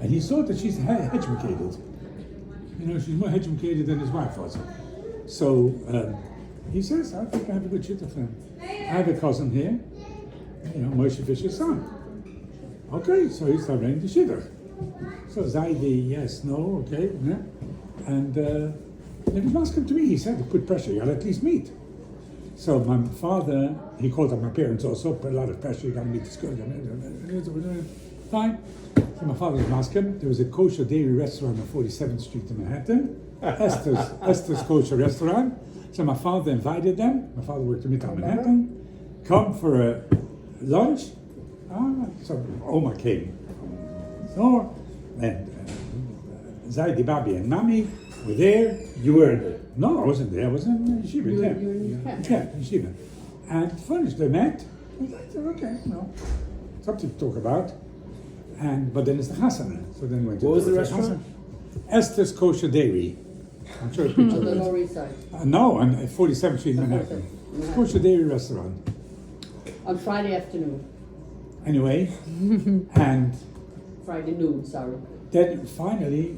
And he saw that she's educated. She's more educated than his wife was. So he says, I think I have a good shidduch for him. I have a cousin here, Moshe Fischer's son. Okay, so he's starting the shidduch. So Zaidi, yes, no, okay, yeah. And he was asking to me, he said, to put pressure, you gotta at least meet. So my father, he called up my parents also, put a lot of pressure, you gotta meet the school. Fine. So my father was asking, there was a kosher dairy restaurant on 47th Street in Manhattan, Esther's Kosher Restaurant. So my father invited them, my father worked in Midtown Manhattan, come for a lunch. So Oma came. So, and Zaidi, Babi, and Mami were there. You weren't there? No, I wasn't there. I was in Yeshiva. You were in Yeshiva. Yeah, Yeshiva. And finished, they met. I said, okay, something to talk about. But then it's the Chasana. So then we went to what was the restaurant? Esther's Kosher Dairy. I'm sure a picture On the of it. Lower East Side. No, on 47th Street in Manhattan. It's Kosher Dairy restaurant. On Friday afternoon. Anyway, and Friday noon, sorry. then finally,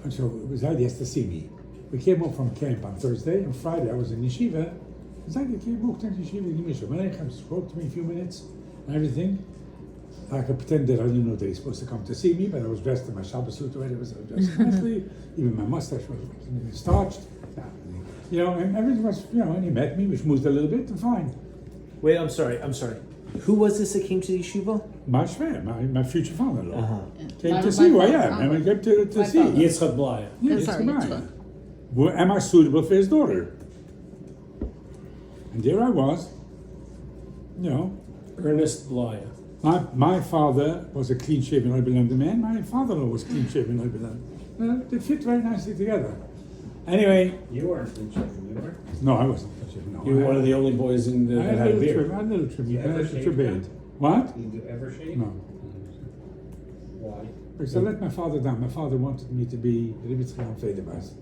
so Zaidi has to see me. We came up from camp on Thursday, and Friday I was in Yeshiva. Zaidi came, walked into Yeshiva, gave me a Shalom, spoke to me a few minutes, and everything. I could pretend that I didn't know that he's supposed to come to see me, but I was dressed in my Shabbos suit already, I was dressed nicely, even my mustache was starched. And everything was, and he met me, we schmoozed a little bit, and fine. Wait, I'm sorry. Who was this that came to the yeshiva? My shver, my future father-in-law. Uh-huh. Came to see who I am, and we came to see. Yitzchak Bleier. Yes, Sorry, Bleier. Am I suitable for his daughter? And there I was, Ernest Bleier. My father was a clean-shaven Oberlander man, my father-in-law was clean-shaven Oberlander. They fit very nicely together. Anyway. You weren't clean-shaven, you were? No, I wasn't clean-shaven, no. You were one of the only boys in the that had a beard. I had a little trim, You ever shaved beard. What? Did you ever shave? No. Why? Because I let my father down. My father wanted me to be a little bit Federbas.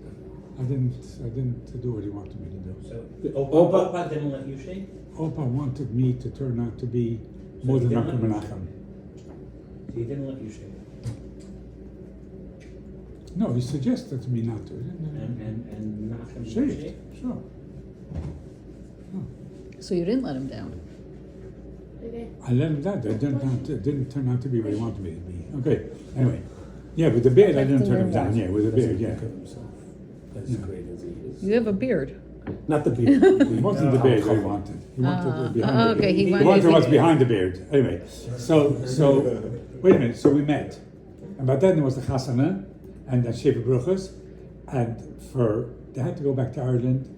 I didn't do what he wanted me to do. So, Opa didn't let you shave? Opa wanted me to turn out to be more than Malcolm Menachem. So he didn't let you shave? No, he suggested to me not to. And Menachem didn't Shaved, shave? sure. So you didn't let him down? I let him down. It didn't turn out to be what he wanted me to be. Okay, anyway. Yeah, with the beard, I didn't turn him down. Yeah, with the beard, yeah. As great as he is. You have a beard. Not the beard. It wasn't the beard that he wanted. He wanted behind the beard. Okay, he He wanted wanted what's behind the beard. Anyway, so wait a minute. So we met, and by then there was the Chasana and the Sheva Bruchas, and they had to go back to Ireland.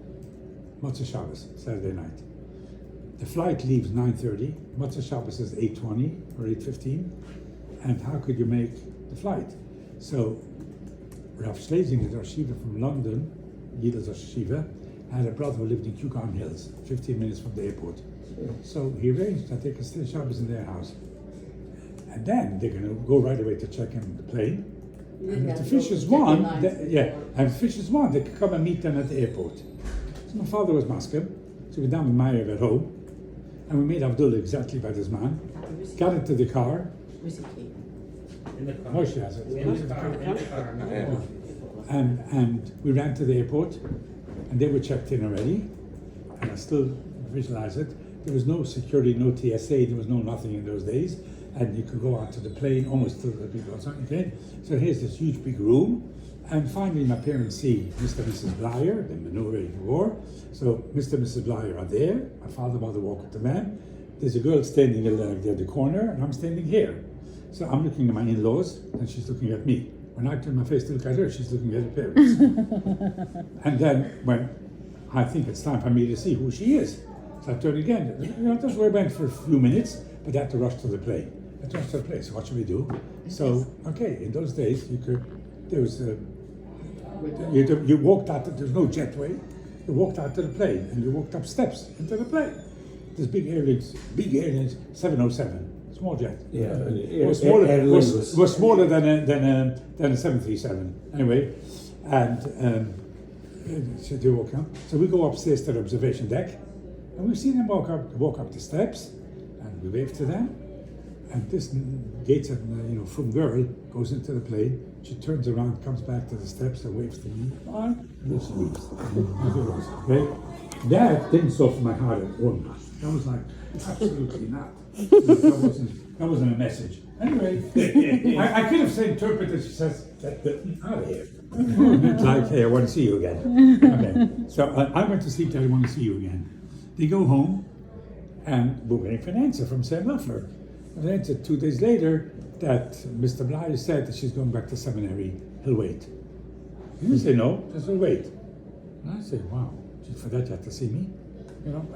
Motzei Shabbos, Saturday night. The flight leaves 9:30. Motzei Shabbos is 8:20 or 8:15, and how could you make the flight? So Rav Schlesinger, the Rosh Yeshiva from London, Yiddel's Rosh Yeshiva, had a brother who lived in Yukon Hills, 15 minutes from the airport. So he arranged that they could stay Shabbos in their house. And then they're going to go right away to check in the plane. And if the Fishers won, they could come and meet them at the airport. So my father was Maskim, so we down with Meyer at home, and we made Abdullah exactly by this man, got into the car. In the car. Moshe has it. In the car. And we ran to the airport, and they were checked in already, and I still visualize it. There was no security, no TSA, there was no nothing in those days, and you could go onto the plane almost to the people outside. Okay, so here's this huge big room, and finally my parents see Mr. and Mrs. Bleier, the menorah of war. So Mr. and Mrs. Bleier are there. My father and mother walk up to them. There's a girl standing in the corner, and I'm standing here. So I'm looking at my in-laws, and she's looking at me. When I turn my face to look at her, she's looking at her parents. And then when I think it's time for me to see who she is, so I turn again. That's where I went for a few minutes, but I had to rush to the plane. So what should we do? So, okay, in those days, you walked out, there's no jetway. You walked out to the plane, and you walked up steps into the plane. There's big airlines, 707. Small jet. Yeah, it was smaller than a 737. Anyway, and so they walk up. So we go upstairs to the observation deck, and we see them walk up the steps, and we wave to them, And this Gates and from girl goes into the plane. She turns around, comes back to the steps, and waves to me. Bye. And this leaves. Okay? That didn't soften my heart at all. That was like, absolutely not. That wasn't a message. Anyway, I could have said interpreted. She says, "Get out of here." Like, hey, I want to see you again. Okay. So I went to sleep. I want to see you again. They go home, and we're waiting for an answer from Sam Leffler. And then 2 days later, that Mr. Bleier said that she's going back to seminary. He'll wait. He didn't say no. Just he'll wait. And I said, wow. For that, you have to see me.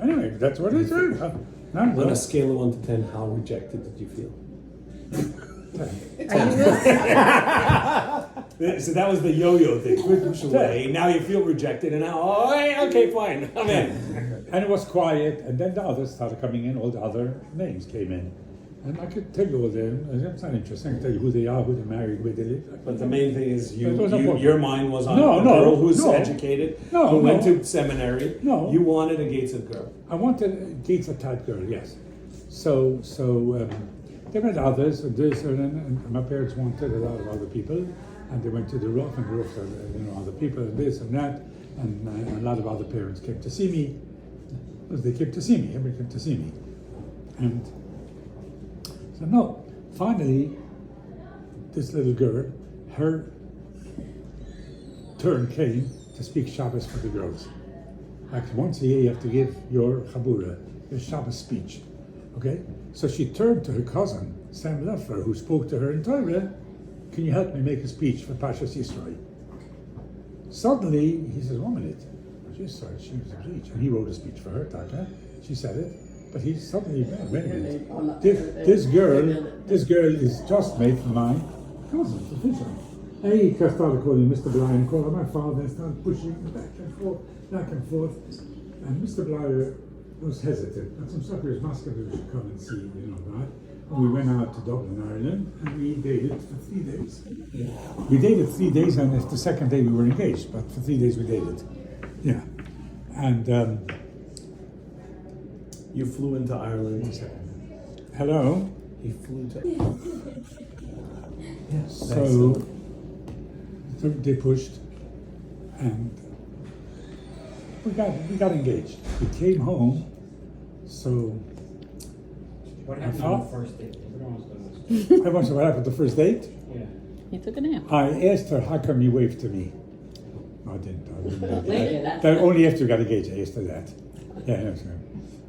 Anyway, that's what I said. On a scale of 1 to 10, how rejected did you feel? So that was the yo-yo thing. Push away. Now you feel rejected, and now, okay, fine, I'm in. And it was quiet, and then the others started coming in. All the other names came in, and I could tell you all them. It's not interesting. I can tell you who they are, who they married, where they live. But the main thing is your your mind was on a girl who's educated, who went to seminary. No. You wanted a Gateshead girl. I wanted a Gateshead type girl, yes. So there were others, and my parents wanted a lot of other people, and they went to the roof, and the roof had other people, and this and that, and a lot of other parents came to see me. Because they came to see me, everybody came to see me. And so no, finally, this little girl, her turn came to speak Shabbos for the girls. Like once a year you have to give your chabura, your Shabbos speech. Okay? So she turned to her cousin, Sam Leffler, who spoke to her in Torah, can you help me make a speech for Pashas Yisrael? Suddenly, he says, 1 minute. She started, she was a speech, and he wrote a speech for her, Taka. She said it, but he suddenly, wait a minute. This girl is just made for my cousin, the Fischer. And he started calling Mr. Bleier, calling my father, and started pushing back and forth. And Mr. Bleier was hesitant. And some suckers Muscovy should come and see, that. And we went out to Dublin, Ireland, and we dated for 3 days. We dated 3 days, and the second day we were engaged, but for 3 days we dated. Yeah. And you flew into Ireland. Hello. He flew to. Yes. So they pushed, and we got engaged. We came home. So What happened on the first date? Everyone wants to know. what happened the first date? Yeah. He took a nap. I asked her, "How come you waved to me?" I didn't. Later, That only after we got engaged. I asked her that. Yeah. No, sorry.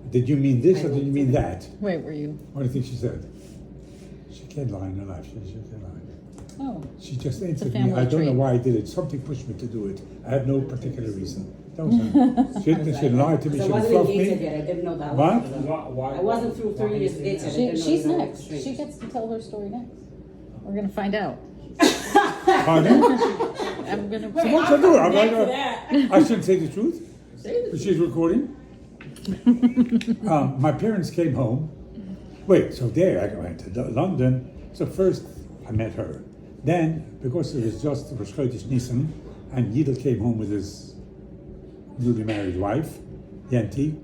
Did you mean this or did you mean that? Wait, were you? What do you think she said? She can't lie in her life. She can't lie. Oh, She just answered me. family I don't know trait. why I did it. Something pushed me to do it. I had no particular reason. That was her. She didn't lie to me. So She I didn't wasn't fluff engaged me. yet. I didn't know that. What? I wasn't through 3 years dating. she's next. She gets to tell her story next. We're gonna find out. Pardon? I'm gonna. So what's I do? I shouldn't say the truth. But she's recording. My parents came home. Wait, so there I went to London. So first I met her. Then, because it was just Rosh Chodesh Nisan, and Yidel came home with his newly married wife, Yenti.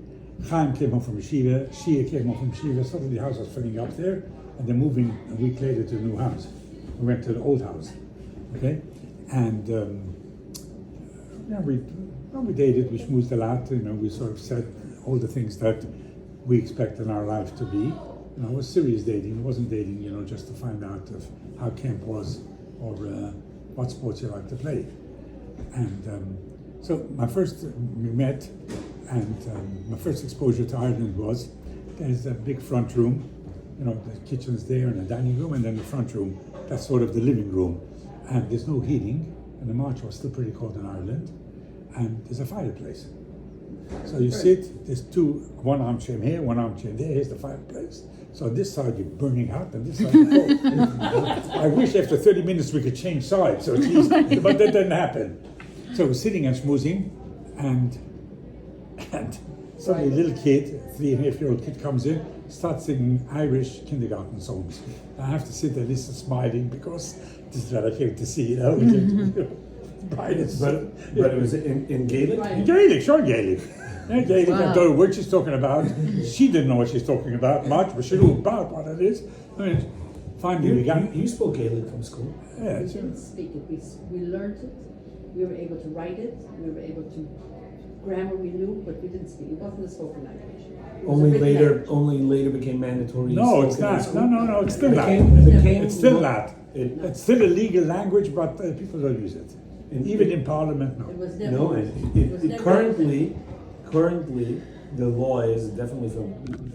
Chaim came home from Yeshiva. Shia came home from Yeshiva. Suddenly the house was filling up there, and they're moving a week later to a new house. We went to the old house, okay? And we dated, we schmoozed a lot, we sort of said all the things that we expect in our life to be. It was serious dating. It wasn't dating, just to find out of how camp was or what sports you like to play. And so we met, and my first exposure to Ireland was, there's a big front room, the kitchen's there and a dining room, and then the front room, that's sort of the living room. And there's no heating, and the March was still pretty cold in Ireland, and there's a fireplace. So you sit, there's one armchair here, one armchair there, here's the fireplace. So on this side you're burning hot, and this side you're cold. I wish after 30 minutes we could change sides, so at least, but that didn't happen. So we're sitting and schmoozing, and suddenly a little kid, 3.5-year-old kid comes in, starts singing Irish kindergarten songs. I have to sit there, listen, smiling, because this is what I came to see, But it was in Gaelic? In Gaelic, sure Gaelic. Yeah, Gaelic, I don't know what she's talking about. She didn't know what she's talking about much, but she knew about what it is. I mean, finally we got. You spoke Gaelic from school. Yeah, We didn't speak it, we learned it, we were able to write it, we were able to, grammar we knew, but we didn't speak, it wasn't a spoken language. It was a written language. Only later became mandatory. no, it's spoken in not. school. No, it's still that. It's still that. It's still a legal language, but people don't use it. And even in Parliament, no. It was never. No, it was never currently, the law is definitely for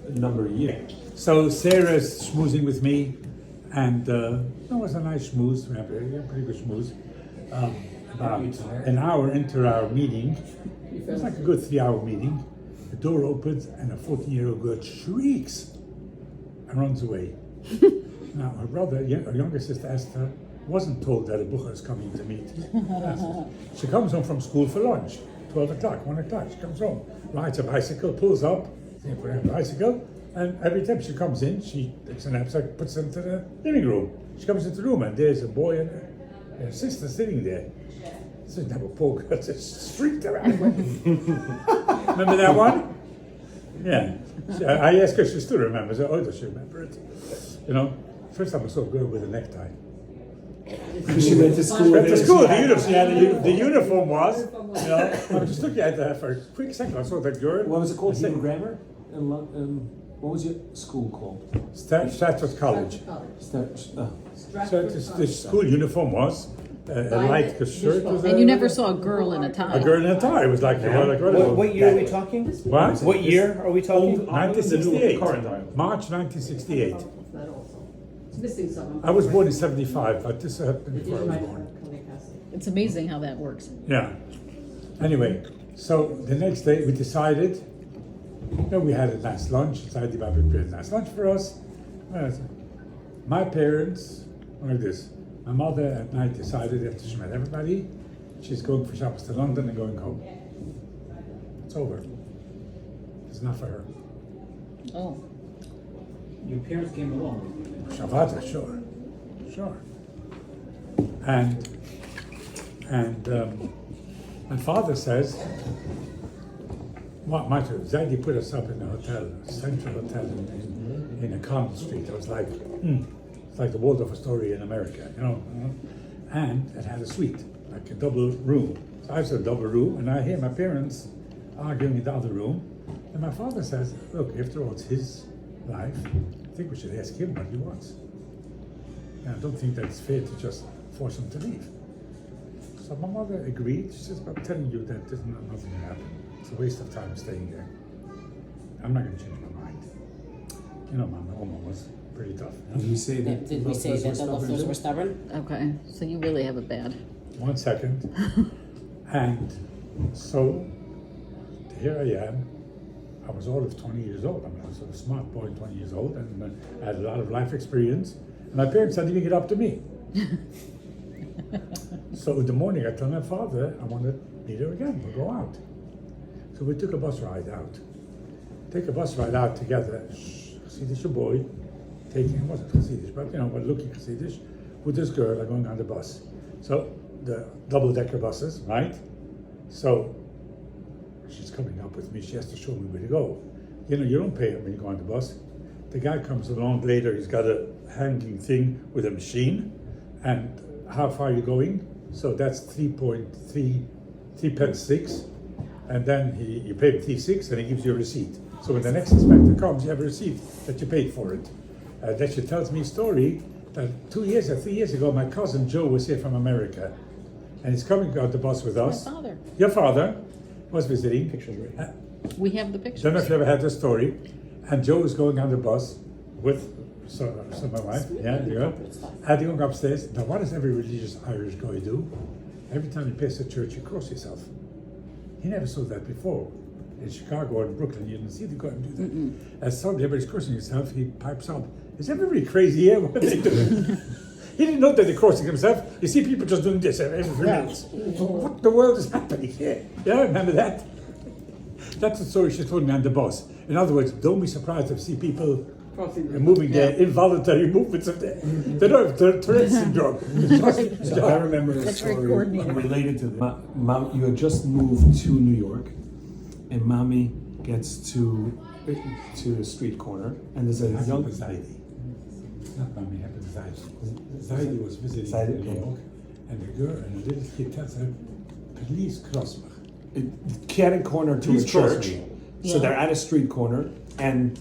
a number of years. So Sarah's schmoozing with me, and it was a nice schmooze. We had a pretty good schmooze. About an hour into our meeting, it was like a good 3-hour meeting. The door opens, and a 14-year-old girl shrieks and runs away. Now, her brother, her younger sister Esther, wasn't told that a bucher is coming to meet. She comes home from school for lunch, 12 o'clock, 1 o'clock. She comes home, rides a bicycle, pulls up, for her bicycle, and every time she comes in, she takes a knapsack, puts it into the living room. She comes into the room, and there's a boy and her sister sitting there. So that poor girl just shrieked around. Remember that one? Yeah. I asked her if she still remembers it. Oh, does she remember it? You know, first time I saw a girl with a necktie. She went to school. Went to school. The uniform was. You know, I was just looking at that for a quick second. I saw that girl. What was it called? I said, Hebrew grammar? What was your school called? Stratford College. So the school uniform was a light shirt. And you never saw a girl in a tie. A girl in a tie. It was like What year are we talking? What? What year are we talking? 1968. March 1968. That also. It's missing some. I was born in 75, but this happened It before I didn't was write born. it. It's amazing how that works. Yeah. Anyway, so the next day we decided, we had a nice lunch, decided about preparing a nice lunch for us. My parents, like this, my mother at night decided after she met everybody, she's going for Shabbos to London and going home. It's over. It's not for her. Oh. Your parents came along with you. Shabbat, sure. And my father says, what matter? Zadie put us up in a hotel, a central hotel in a Conn Street. I was like, it's like the Waldorf Astoria in America, you know. And it had a suite, like a double room. So I was in a double room, and I hear my parents arguing in the other room. And my father says, look, after all, it's his life. I think we should ask him what he wants. And I don't think that it's fair to just force him to leave. So my mother agreed. She says, I'm telling you that there's nothing going to happen. It's a waste of time staying there. I'm not going to change my mind. You know, my mom was pretty tough. Did we say that? Did we say that the Lutherans were stubborn? Okay, so you really have it bad. 1 second. And so here I am. I was all of 20 years old. I mean, I was a smart boy, 20 years old, and I had a lot of life experience. And my parents didn't even get up to me. So in the morning, I told my father I want to meet her again. We'll go out. So we took a bus ride out. Take a bus ride out together. Chassidish boy, taking, wasn't Chassidish, but but looking Chassidish, with this girl going on the bus. So the double-decker buses, right? So she's coming up with me. She has to show me where to go. You don't pay when you go on the bus. The guy comes along later. He's got a hanging thing with a machine, and how far are you going? So that's 3 pence 6, and then you pay 3.6, and he gives you a receipt. So when the next inspector comes, you have a receipt that you paid for it. That she tells me a story that 3 years ago, my cousin Joe was here from America, and he's coming on the bus with us. My father. Your father was visiting. Pictures right. We have the pictures. Don't know if you ever had this story. And Joe was going on the bus with my wife. Yeah. And going upstairs. Now, what does every religious Irish guy do? Every time you pass a church, you cross yourself. He never saw that before. In Chicago or in Brooklyn, you didn't see the guy do that. As suddenly everybody's crossing himself, he pipes up. Is everybody crazy here? What are they doing? He didn't know that they're crossing himself. You see people just doing this every 3 minutes. What the world is happening here? Yeah, remember that? That's the story she told me on the bus. In other words, don't be surprised if you see people moving their involuntary movements of they don't have Tourette's syndrome. So I remember a That's very story coordinated. related to that. You had just moved to New York, and mommy gets to a street corner, and there's a young Zaidi. Not mommy, happened Zaidi. Zaidi was visiting Zaidi, in New okay. York, and the girl and the little kid tells her, please cross me. catty corner to Please a cross church. me. So they're at a street corner, and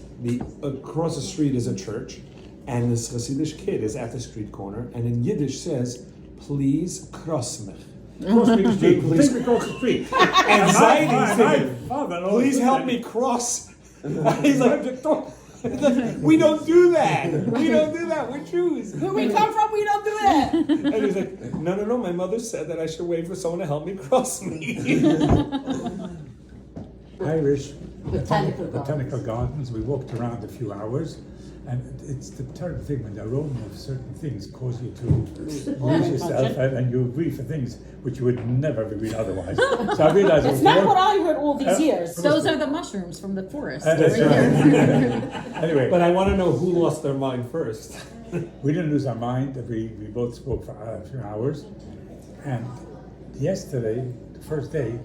across the street is a church, and this Hasidic kid is at the street corner, and in Yiddish says, "Please cross me." Cross me the street, Please. take me across the street. And Zaidi's thinking, Father, "Please help me cross." He's like, "We don't do that. We don't do that. We're Jews. Where we come from, we don't do that. And he's like, no, my mother said that I should wait for someone to help me cross me. Irish Botanical gardens. We walked around a few hours, and it's the terrible thing when the aroma of certain things cause you to lose yourself, and you agree for things which you would never agree otherwise. So I realized It's not what I heard all these years. Those are the mushrooms from the forest. That's right there. right. Anyway, But I want to know who lost their mind first. we didn't lose our mind. We both spoke for a few hours, and yesterday, the first day,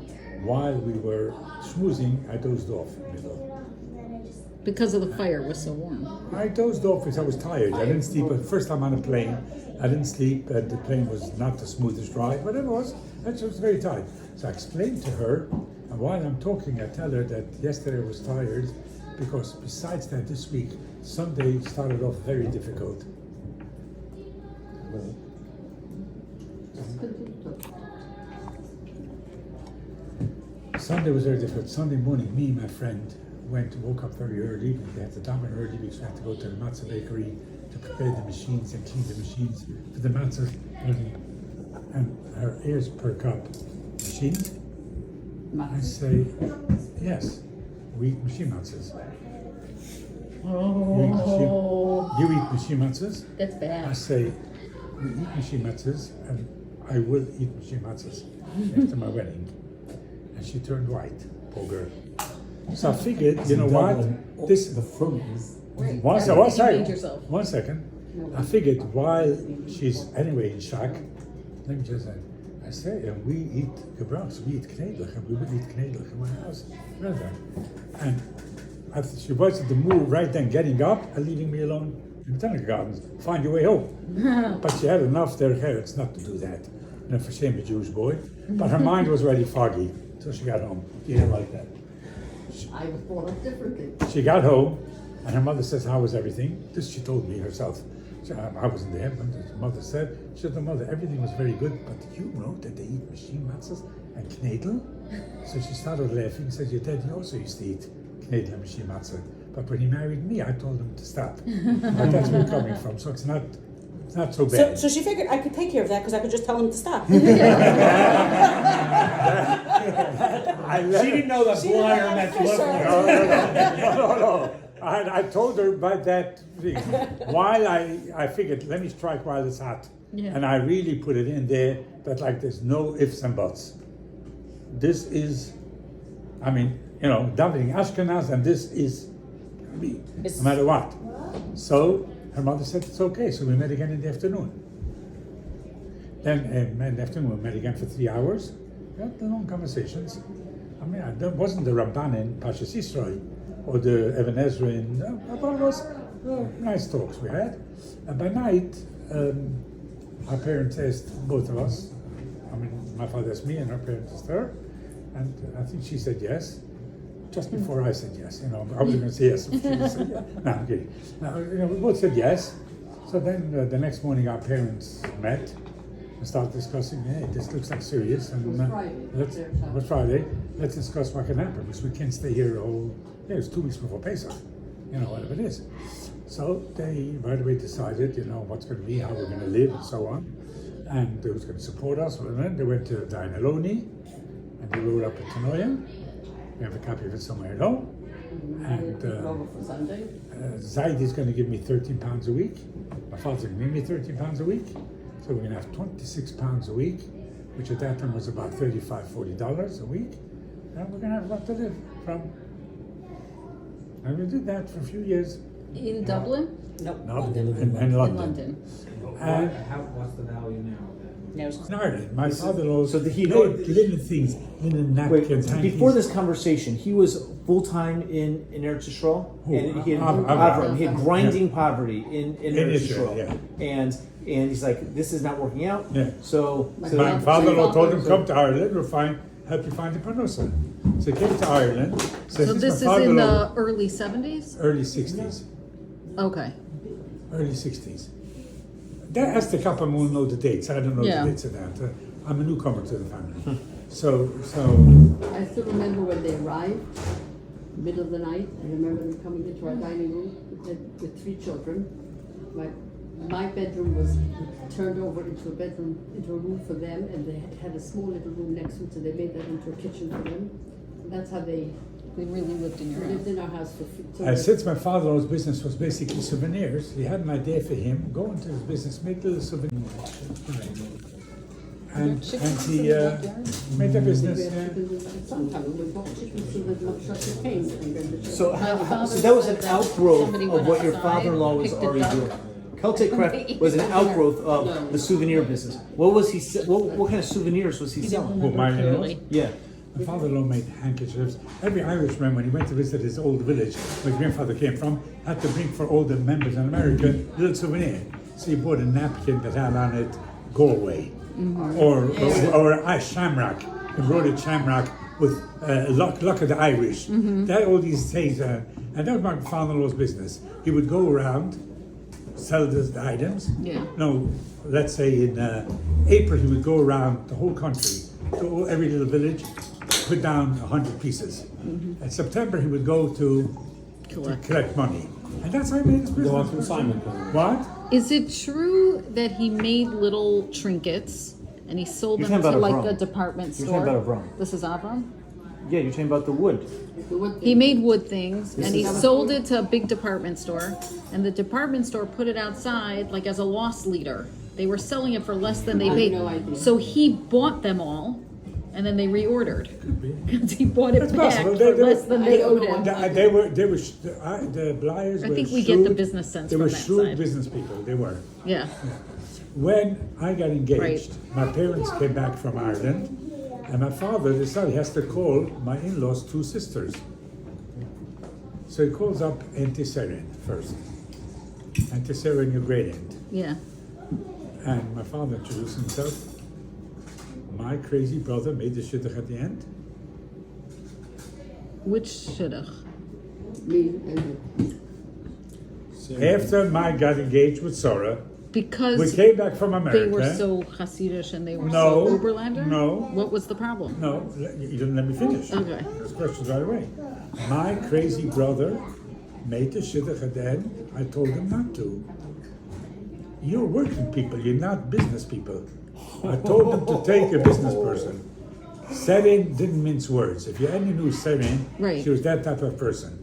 while we were schmoozing, I dozed off in the middle. Because of the fire was so warm. I dozed off because I was tired. I didn't sleep. The first time on a plane, I didn't sleep. The plane was not the smoothest ride, but it was. I was very tired. So I explained to her, and while I'm talking, I tell her that yesterday I was tired because besides that, this week, Sunday started off very difficult. Sunday was very difficult. Sunday morning, me and my friend woke up very early. We had to daven early because we had to go to the matzah bakery to prepare the machines and clean the machines for the matzah. And her ears perk up. Machine? I say, yes, we eat machine matzahs. You eat machine matzahs? That's I bad. say, we eat machine matzahs, and I will eat machine matzahs after my wedding. And she turned white, poor girl. So I figured, you know what? The fruit is. One made yourself. second. 1 second. I figured while she's anyway in shock, let me just say, I say, and we eat gebrauchs, we eat knedlich, and we would eat knedlich in my house. Rather. And she was at the move right then, getting up and leaving me alone in the Botanical Gardens. Find your way home. But she had enough there carrots not to do that. And for shame, a Jewish boy. But her mind was already foggy, so she got home. You didn't like that. I was brought up differently. She got home, and her mother says, "How was everything?" This she told me herself. I wasn't there, but the mother said, she said, "The mother, everything was very good, but did you know that they eat machine matzahs and knedel?" So she started laughing, said, "Your daddy also used to eat knedel and machine matzah, but when he married me, I told him to stop." But that's where we're coming from, so it's not so bad. So she figured I could take care of that because I could just tell him to stop. She didn't know that Bleier meant Fischer. No. I told her about that thing. While I figured, let me strike while it's hot. Yeah. And I really put it in there that like there's no ifs and buts. This is, davening Ashkenaz, and this is me, no matter what. So her mother said it's okay, so we met again in the afternoon. Then in the afternoon we met again for 3 hours. We had long conversations. There wasn't the Ramban in Pashas Yisrael or the Even Ezra in, but it was nice talks we had. And by night, our parents asked both of us, my father asked me and her parents asked her, and I think she said yes. Just before I said yes, I was going to say yes. She said yes. No, I'm kidding. We both said yes. So then the next morning our parents met and started discussing, hey, this looks like serious. And It was Friday. it was Friday. Let's discuss what can happen because we can't stay here it's 2 weeks before Pesach, whatever it is. So they right away decided, what's going to be, how we're going to live and so on. And they was going to support us. Well, then they went to Dainaloni and they rode up at Tanoia. We have a copy of it somewhere at home. And Over for Sunday. Zaid is going to give me £13 a week. My father's going to give me £13 a week. So we're going to have £26 a week, which at that time was about $35-40 a week. And we're going to have a lot to live from. And we did that for a few years. In Dublin? Nope. No, London. in In London. London. What's the value now of that? No. In Ireland, my father-in-law so he- made linen things, linen Wait, napkins, before hankies. this conversation, he was full time in Eretz Yisrael, Who? and he had Avram. He had grinding poverty in Eretz Israel, Yisrael, yeah. and he's like, this is not working out. Yeah. So My father-in-law told him, come to Ireland, we'll help you find the parnosa. So he came to Ireland. So Says, this is my in father-in-law- the early 70s? early 60s. Okay. Early 60s. That asked the couple will know the dates. I don't know Yeah. the dates of that. I'm a newcomer to the family. so I still remember when they arrived, middle of the night. I remember them coming into our dining room with 3 children. My bedroom was turned over into a room for them, and they had a small little room next to it, so they made that into a kitchen for them. And that's how they They really lived in your lived house. in our house for since my father-in-law's business was basically souvenirs, he had an idea for him, go into his business, make little souvenirs. And he made a business. Sometimes we bought chickens so that much such pain. So, My father so that was an said that outgrowth somebody of went what your outside, father-in-law was picked it already up. doing. Celtic Craft was an outgrowth of the souvenir business. What was he? What kind of souvenirs was he selling? Who, my in-laws? Clearly. Yeah. My father-in-law made handkerchiefs. Every Irishman, when he went to visit his old village where his grandfather came from, had to bring for all the members in America a little souvenir. So he bought a napkin that had on it Galway, or a shamrock. He wrote it shamrock with luck of the Irish. That all these things, and that was my father-in-law's business. He would go around, sell the items. Yeah. No, let's say in April he would go around the whole country, to every little village, put down 100 pieces. In September he would go to collect money, and that's how he made his business. Go on consignment. What? Is it true that he made little trinkets and he sold You're them talking to about like Avram. a department You're store? talking about Avram. This is Avram? Yeah, you're talking about the wood. He made wood things and he sold it to a big department store, and the department store put it outside like as a loss leader. They were selling it for less than they I have paid. no idea. So he bought them all and then they reordered. Because he bought it That's back possible. for They- less than I they don't owed know him. what- The Bleiers I were think we get the shrewd- business sense They from were that shrewd side. business people. They were. Yeah. When I got engaged, Right. my parents came back from Ireland, and my father decided he has to call my in-laws 2 sisters. So he calls up Auntie Seren first. Auntie Seren, your great aunt. Yeah. And my father introduced himself. My crazy brother made the shidduch at the end. Which shidduch? Me and After I got engaged with Sarah, Because we came back from America. they were so Hasidish and they were No, so Uberlander? no. What was the problem? No, you didn't let me finish. Okay. There's questions right away. My crazy brother made the shidduch at the end. I told him not to. You're working people, you're not business people. I told him to take a business person. Seren didn't mince words. If you only knew Seren, Right. she was that type of person.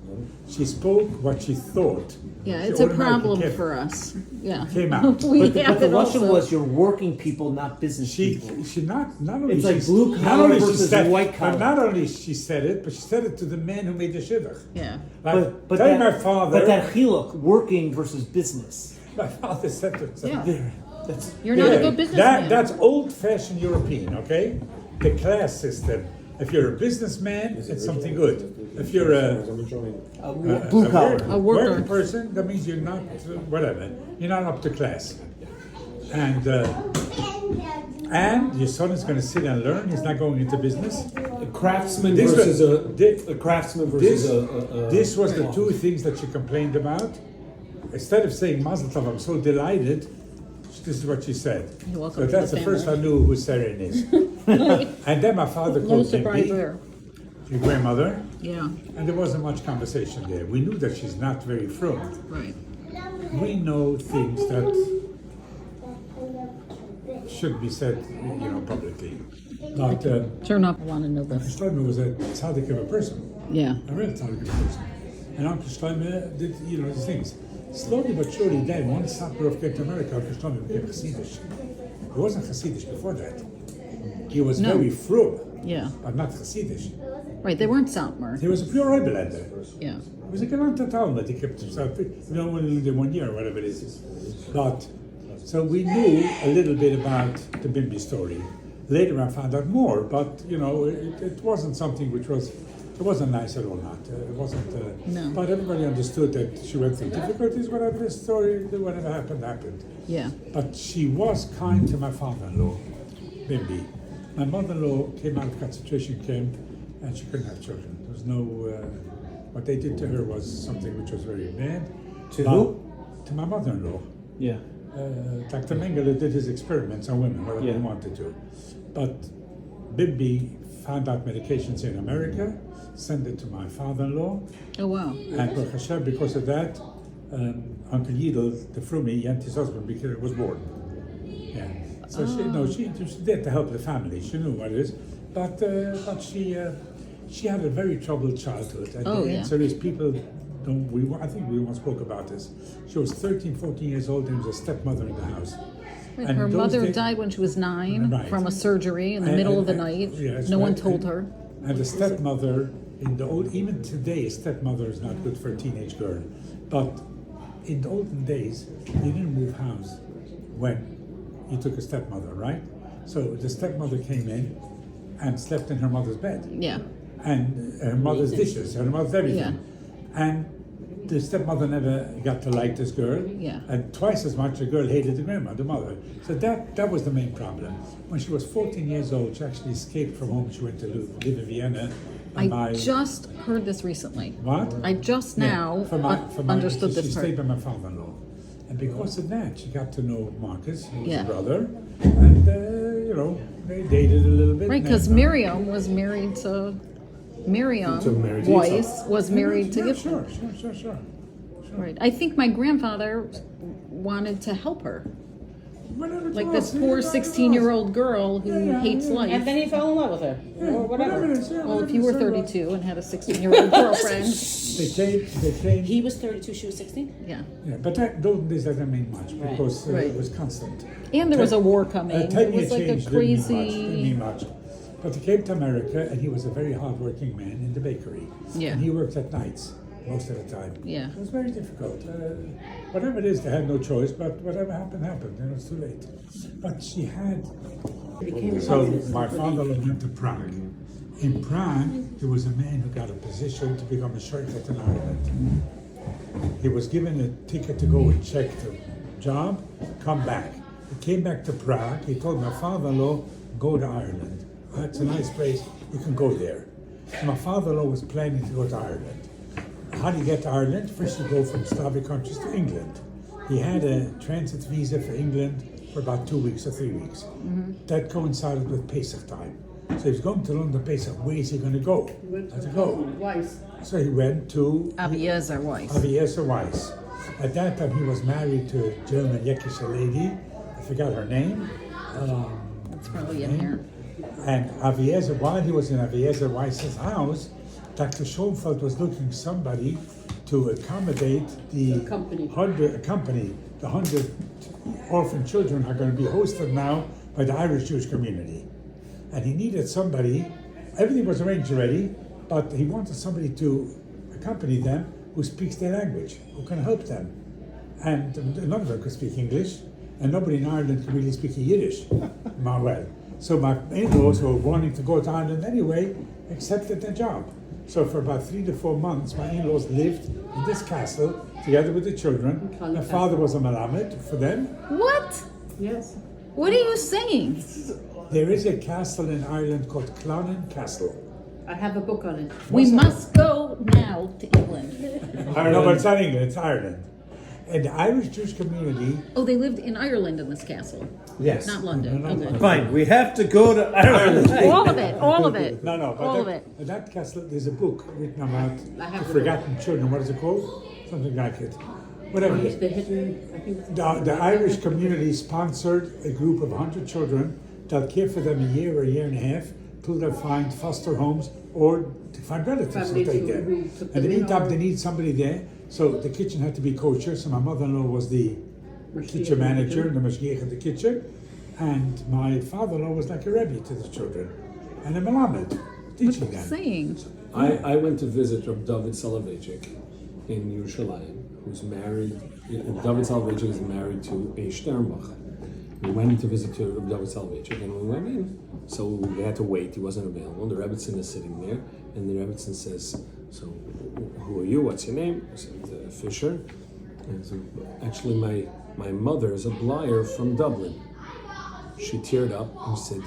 She spoke what she thought. Yeah, She it's a automatically problem kept- for us. Yeah. Came out. we But have the it Russian also. was you're working people, not business She people. not only It's like she- blue not collar only she versus said- white collar. But not only she said it, but she said it to the man who made the shidduch. Yeah. Like, But tell that, my father. But that chiluk, working versus business. My father said to Yeah. That's You're not a good businessman. That's old-fashioned European, okay? The class system. If you're a businessman, it's something good. If you're a blue collar. A worker. working person, that means you're not whatever. You're not up to class. And your son is going to sit and learn. He's not going into business. A craftsman This versus was- a craftsman versus This was the 2 things that she complained about. Instead of saying Mazel Tov, I'm so delighted, this is what she said. You're welcome So to that's the the first I family. knew who Seren is. And then my father No called surprise me, there. your grandmother, Yeah. and there wasn't much conversation there. We knew that she's not very fluent. Right. We know things that should be said, publicly. But Turn up. I want to know this. Shlomo was a tzaddik of a person. Yeah. A real tzaddik of a person. And Uncle Shlomo did, these things. Slowly but surely, then, once Saparov came to America, Uncle Shlomo became Hasidish. He wasn't Hasidish before that. He was No. very frum, Yeah. but not Hasidish. Right. They weren't Saltmer. He was a pure Rebelander. Yeah. He was a Galant Talmud. He kept himself, only lived in 1 year or whatever it is. But So we knew a little bit about the Bimbi story. Later I found out more, but you know, it wasn't something which was, it wasn't nice at all, not. It wasn't, No. but everybody understood that she went through difficulties, whatever the story, whatever happened, happened. Yeah. But she was kind to my father-in-law, Bimbi. My mother-in-law came out of concentration camp and she couldn't have children. There was no, what they did to her was something which was very bad. To But- who? To my mother-in-law. Yeah. Dr. Mengele did his experiments on women, whatever Yeah. he wanted to. But Bimbi found out medications in America, sent it to my father-in-law, Oh wow. and Baruch Hashem, because of that, Uncle Yidel, the Frumi, and his husband, was born. Yeah. So she did to help the family. She knew what it is, but she had a very troubled childhood. And Oh, the yeah. answer is people don't. I think we once spoke about this. She was 13, 14 years old, and there was a stepmother in the house. Right, And her those mother days- died when she was 9 Right. from a surgery in the And- middle of and- the and- night. yeah, that's No one right. told her. And the stepmother in the old, even today, a stepmother is not good for a teenage girl. But in the olden days, you didn't move house when you took a stepmother, right? So the stepmother came in and slept in her mother's bed, Yeah. and her mother's dishes, her mother's everything. And the stepmother never got to like this girl, Yeah. and twice as much the girl hated the grandma, the mother. So that was the main problem. When she was 14 years old, she actually escaped from home. She went to live in Vienna. And I just heard this recently. what? I just Yeah, now for my- understood she this stayed part. by my father-in-law, and because of that, she got to know Marcus, who was Yeah. her brother, and you know, they dated a little bit. Right, and because then- Miriam was married to Miriam To marry to Weiss Yitzchak. was married to Yeah, Yitzchak. sure. Right. I think my grandfather wanted to help her. Whatever it Like was, this poor yeah, 16-year-old girl who Yeah, hates yeah. life. And then he fell in love with her, or whatever. it is, yeah, Well, if whatever you were it is, 32 and had a 16-year-old girlfriend, they came. He was 32, she was 16? yeah. Yeah, but those days that didn't mean much Right. because Right. it was constant. And there was a war coming. It 10-year was like a change didn't mean crazy. much. But he came to America, and he was a very hard-working man in the bakery. Yeah. And he worked at nights most of the time. Yeah. It was very difficult. Whatever it is, they had no choice. But whatever happened, happened. And it was too late. But she had. So my father went to Prague. In Prague, there was a man who got a position to become a shortcut in Ireland. He was given a ticket to go and check the job, come back. He came back to Prague. He told my father-in-law, go to Ireland. It's a nice place. You can go there. And my father-in-law was planning to go to Ireland. How do you get to Ireland? First you go from Slavic countries to England. He had a transit visa for England for about 2 weeks or 3 weeks. That coincided with Pesach time. So he was going to London Pesach. Where is he going to go? Had to go. Weiss. So he went to Abiezer Weiss. Avieser Weiss. At that time, he was married to a German Yekische lady. I forgot her name. That's probably in here. And Avieser, while he was in Avieser Weiss's house, Dr. Schoenfeld was looking somebody to accommodate the company. 100 orphan children are going to be hosted now by the Irish Jewish community. And he needed somebody, everything was arranged already, but he wanted somebody to accompany them who speaks their language, who can help them. And none of them could speak English, and nobody in Ireland could really speak Yiddish well. So my in-laws, who were wanting to go to Ireland anyway, accepted the job. So for about 3 to 4 months, my in-laws lived in this castle together with the children. My father was a Malamed for them. What? Yes. What are you saying? There is a castle in Ireland called Clonan Castle. I have a book on it. We must go now to England. No, but it's not England, it's Ireland. And the Irish Jewish community, Oh, they lived in Ireland in this castle, Yes. not London. No, Okay. Fine, we have to go to Ireland. All of it. All of it. no, but All that, of it. at that castle, there's a book written about I have the the forgotten children. What is it called? Something like it. Whatever it is. The hidden, I think it's The Irish community sponsored a group of 100 children. They'll care for them a year and a half till they find foster homes or to find relatives to Families take who them. took And in the them in meantime, or- they need somebody there. So the kitchen had to be kosher. So my mother-in-law was the kitchen Mashgiach. manager, the mashgiach of the kitchen. And my father-in-law was like a rebbe to the children. And a Malamed, teaching them. Saying. I went to visit Reb David Soloveitchik in Yerushalayim, who's married. David Soloveitchik is married to a Sternbach. We went to visit David Soloveitchik, and we went in. So we had to wait. He wasn't available. The Rebbitzin is sitting there, and the Rebbitzin says, "So, who are you? What's your name?" I said, "Fischer." And so, actually, my mother is a Bleier from Dublin. She teared up and said,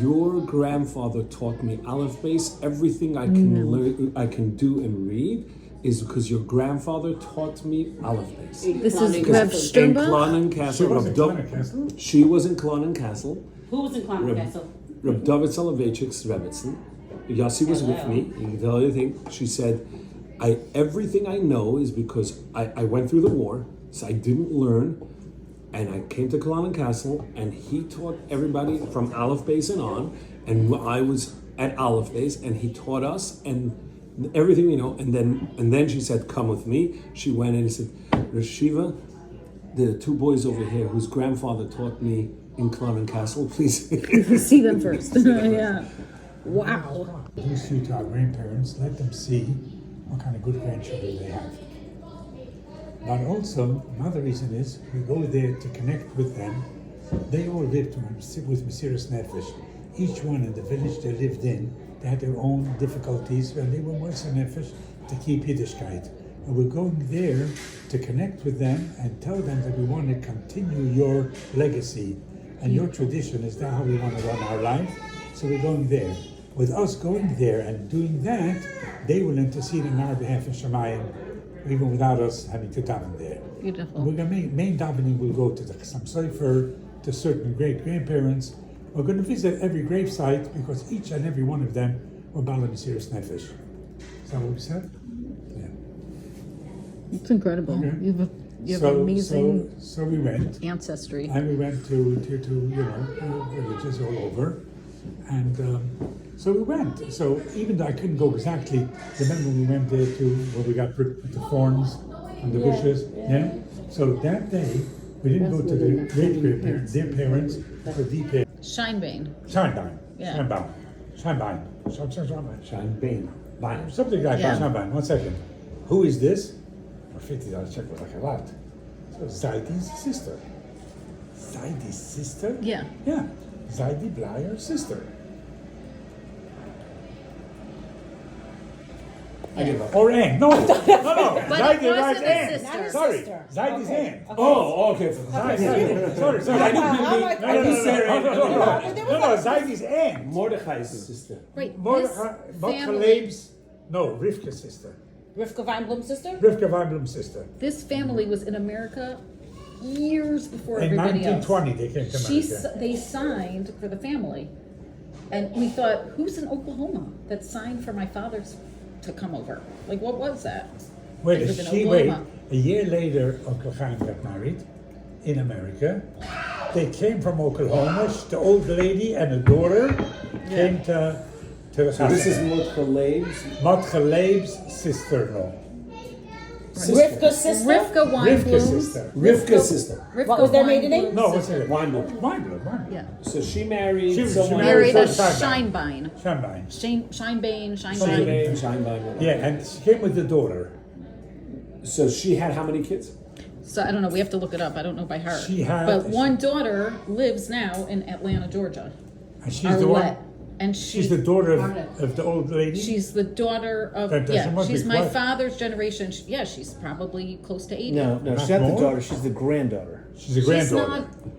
"Your grandfather taught me Aleph Beis. Everything I can learn, I can do and read, is because your grandfather taught me Aleph Beis." This is Cloning Reb Castle. In Sternbach? Clonen She Castle, was Reb in Do- Clonen Castle. She was in Clonen Castle. Who was in Clown Castle? Reb David Soloveitchik's Rebbitzin. Yossi was with me. He can tell you anything. She said, everything I know is because I went through the war, so I didn't learn, and I came to Clonen Castle, and he taught everybody from Aleph Beis and on, and I was at Aleph Beis, and he taught us, and everything we know, and then she said, "Come with me." She went in and said, "Rashiva, the two boys over here whose grandfather taught me in Clonen Castle, please." See them first. Yeah. Wow. Introduce you to our grandparents, let them see what kind of good grandchildren they have. But also, another reason is we go there to connect with them. They all lived with Mesiras Nefesh. Each one in the village they lived in, they had their own difficulties, and they were Mesiras Nefesh to keep Yiddishkeit. And we're going there to connect with them and tell them that we want to continue your legacy and your tradition. Is that how we want to run our life? So we're going there. With us going there and doing that, they will intercede on our behalf in Shemayim, even without us having to daven there. Beautiful. We're going to main davening will go to the Chassam Sofer, to certain great grandparents. We're going to visit every grave site because each and every one of them were Bala Mesiras Nefesh. Is that what we said? Yeah. It's incredible. Okay. You have amazing So we went, ancestry. and we went to villages all over, and so we went. So even though I couldn't go exactly, remember we went there to where we got pricked with the thorns and the bushes. Yeah. So that day we didn't go to the great grandparents, their parents, or the parents. Scheinbane. Scheinbein. Yeah. Scheinbein. Shine Bain. Something like Yeah. that. Scheinbein. 1 second. Who is this? For $50 check was like a lot. So Zaidi's sister. Zaidi's sister? Yeah. Yeah. Zaidi Bleier's sister. I give up. Or aunt. No. No. But it Zaidi wasn't Bleier's a aunt. sister. Sorry. Sister. Zaidi's aunt. Oh, okay. Sorry. No. Zaidi's aunt. Mordechai's sister. Right. Mordechai, This not family, Kaleb's. No, Rivka's sister. Rivka Weinblum's sister? Rivka Weinblum's sister. this family was in America years before In everybody else. 1920 they came to America. They signed for the family, and we thought, who's in Oklahoma that signed for my father to come over? Like, what was that? Wait, They live in Oklahoma. a year later, Uncle Chaim got married in America. They came from Oklahoma. The old lady and a daughter came to the So this is Chaim. Mordechai's Mordechai's sister-in-law. Rivka's sister? Rivka Rivka's Weinblum. sister. Rivka's sister. What was their maiden name? No, what's her name? Weinblum. Weinblum. Yeah. So she married She someone. married Married a first Scheinbein. Scheinbein. Scheinbane. Scheinbein. Yeah, and she came with the daughter. So she had how many kids? So I don't know. We have to look it up. I don't know by heart. She had- but one daughter lives now in Atlanta, Georgia. And she's the one. Arlette. And She's the daughter of the old lady. She's the daughter of She must she's be my quite- father's generation. She's probably close to 80. No, she's Not not the more? daughter. She's the granddaughter. She's a She's granddaughter.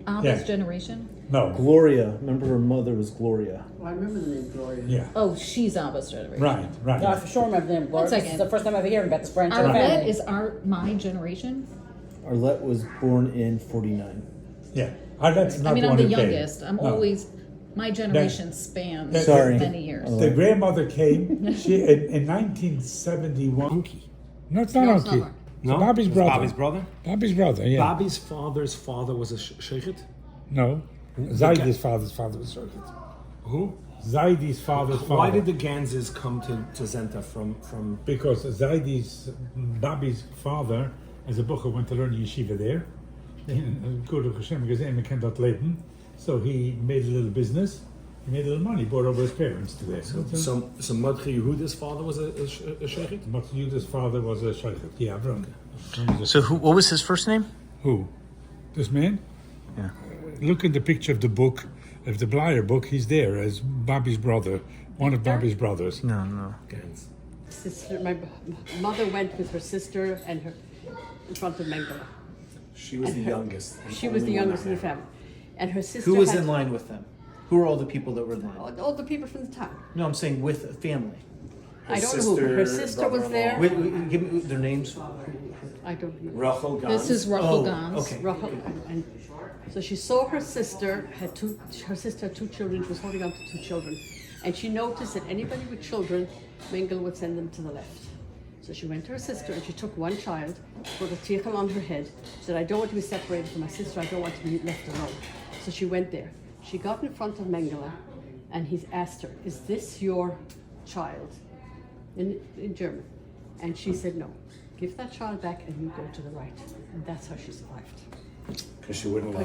not Abba's Yeah. generation. No. Gloria. Remember her mother was Gloria. I remember the name Gloria. Yeah. Oh, she's Abba's generation. Right. No, I for sure remember the name. Gloria. This second. is the first time I've ever hearing about this branch of the Arlette family. is my generation. Arlette was born in 49. Yeah. That's not I mean, I'm one the who came. youngest. I'm No. always my generation spans that- Sorry. many years. The grandmother came. She in 1971. No, it's not No, it's Unky. not. It's Bobby's brother. Bobby's brother? Bobby's brother. Yeah. Bobby's father's father was a sheikhet? No. Zaidi's father's father was Shochet. Who? Zaidi's father's father. Why did the Ganses come to Zenta from? Because Zaidi's Bobby's father, as a bocher, went to learn yeshiva there. Good Hashem gezien, we can that leben. So he made a little business, He made a little money, brought over his parents to there. So Madri Yehuda's father was a sheikh? But Judas' father was a sheikh. Yeah, bro. So what was his first name? Who? This man? Yeah. Look at the picture of the book, of the Bleier book. He's there as Bobby's brother, one of Bobby's brothers. No. Sister, my mother went with her sister and her in front of Mengele. She was the youngest. She was the youngest in the family, and her sister. Who was had, in line with them? Who were all the people that were in line? all the people from the town. No, I'm saying with a family. I don't know who. Her sister was there. Give me their names. I don't know. Rachel Gans. This is Rachel Oh, Gans. okay. Rachel, and so she saw her sister had two. Her sister had two children. She was holding on to two children, and she noticed that anybody with children, Mengele would send them to the left. So she went to her sister and she took one child, put a tichel on her head, said, "I don't want to be separated from my sister. I don't want to be left alone." So she went there. She got in front of Mengele, and he asked her, "Is this your child?" In German, and she said, "No. Give that child back, and you go to the right." And that's how she survived. Because she wouldn't lie.